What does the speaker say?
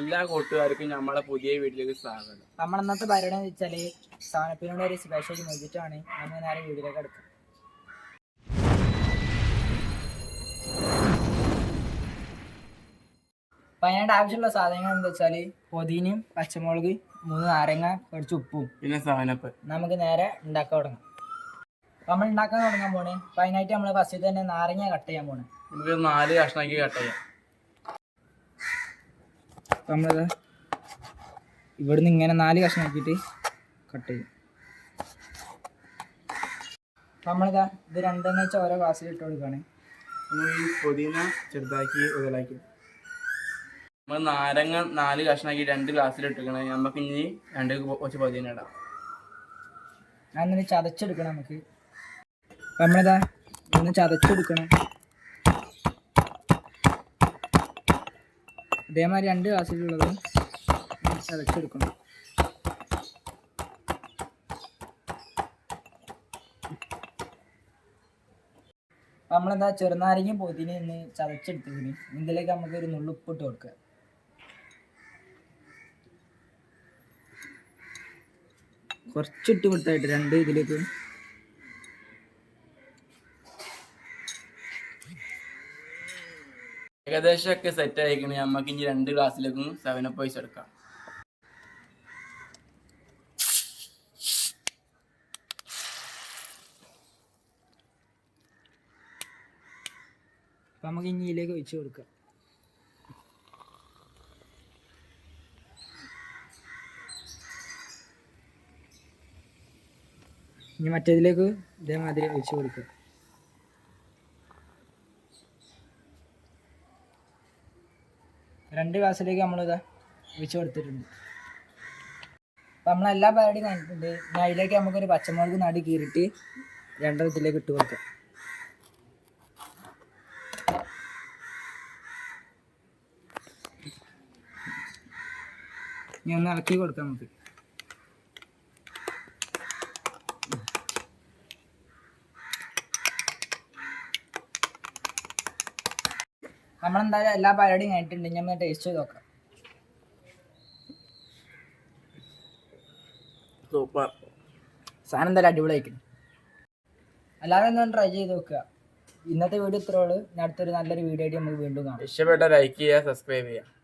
എല്ലാ കൂട്ടുകാർക്കും നമ്മളെ പുതിയ വീട്ടിലേക്ക് സ്വാഗതം. നമ്മൾ ഇന്നത്തെ പരിപാടി എന്ന് വെച്ചാല് സാനപ്പിനോട് ഒരു സ്പെഷ്യൽ മൊജിറ്റാണ്. നമ്മൾ നേരെ വീട്ടിലേക്ക് എടുക്കാം. അപ്പം അതിനായിട്ട് ആവശ്യമുള്ള സാധനങ്ങൾ എന്താ വെച്ചാൽ പൊതിനയും പച്ചമുളക് 3 നാരങ്ങ കുറച്ച് ഉപ്പും പിന്നെ സാധനപ്പ് നമുക്ക് നേരെ ഉണ്ടാക്കാൻ തുടങ്ങാം. അപ്പം നമ്മൾ ഉണ്ടാക്കാൻ തുടങ്ങാൻ പോണേ. അപ്പം അതിനായിട്ട് നമ്മൾ ഫസ്റ്റ് തന്നെ നാരങ്ങ കട്ട് ചെയ്യാൻ പോണേ. നമുക്ക് 4 കഷ്ണാക്കി കട്ട് ചെയ്യാം. അപ്പം നമ്മളിത് ഇവിടുന്ന് ഇങ്ങനെ 4 കഷ്ണമാക്കിയിട്ട് കട്ട് ചെയ്യും. അപ്പം നമ്മളിതാ ഇത് രണ്ടെന്ന് വെച്ചാൽ ഓരോ ഗ്ലാസ്സിൽ ഇട്ട് കൊടുക്കുകയാണ്. നമ്മൾ ഈ പുതിന ചെറുതാക്കി ഉതലാക്കി നമ്മൾ നാരങ്ങ 4 കഷ്ണാക്കി 2 ഗ്ലാസ്സിൽ ഇട്ടിരിക്കണേ. നമുക്ക് ഇനി 2 കുറച്ച് പുതിന ഇടാം. അങ്ങനെ ചതച്ചെടുക്കണം നമുക്ക്. അപ്പം നമ്മളിതാ ഒന്ന് ചതച്ചെടുക്കണം. അതേമാതിരി 2 ഗ്ലാസ്സിലുള്ളത് ചതച്ചെടുക്കണം. നമ്മളെന്താ ചെറുനാരങ്ങയും പൊതിന ഒന്ന് ചതച്ചെടുത്തതിന് ഇതിലേക്ക് നമുക്ക് ഒരു നുള്ളുപ്പിട്ട് കൊടുക്കുക. കുറച്ചിട്ട് കൊടുത്തായിട്ട് 2 ഇതിലേക്ക് ഏകദേശം ഒക്കെ സെറ്റ് ആയിക്കണേ. നമുക്ക് ഇനി 2 ഗ്ലാസ്സിലേക്കും 7 Up പൈസ എടുക്കാം. അപ്പം നമുക്ക് ഇനി ഇതിലേക്ക് ഒഴിച്ച് കൊടുക്കാം. ഇനി മറ്റേതിലേക്ക് ഇതേമാതിരി ഒഴിച്ച് കൊടുക്കുക. രണ്ട് ഗ്ലാസ്സിലേക്ക് നമ്മളിതാ ഒഴിച്ച് കൊടുത്തിട്ടുണ്ട്. അപ്പം നമ്മളെല്ലാ പരിപാടിയും കഴിഞ്ഞിട്ടുണ്ട്. ഇനി അതിലേക്ക് നമുക്കൊരു പച്ചമുളക് നടി കീറിയിട്ട് 2 ഇതിലേക്ക് ഇട്ട് കൊടുക്കാം. ഇനി ഒന്ന് ഇളക്കി കൊടുക്കാം നമുക്ക്. നമ്മളെന്തായാലും എല്ലാ പരിപാടിയും കഴിഞ്ഞിട്ടുണ്ട്. ഇനി നമ്മൾ ടേസ്റ്റ് ചെയ്ത് നോക്കാം. സൂപ്പർ സാധനം എന്തായാലും അടിപൊളിയായിരിക്കും. എല്ലാവരും ഒന്ന് ട്രൈ ചെയ്ത് നോക്കുക. ഇന്നത്തെ വീഡിയോ ഇത്രേ ഉള്ളൂ. അടുത്തൊരു നല്ലൊരു വീഡിയോ ആയിട്ട് നമുക്ക് വീണ്ടും കാണാം. ഇഷ്ടപ്പെട്ട ലൈക്ക് ചെയ്യുക, സബ്സ്ക്രൈബ് ചെയ്യുക.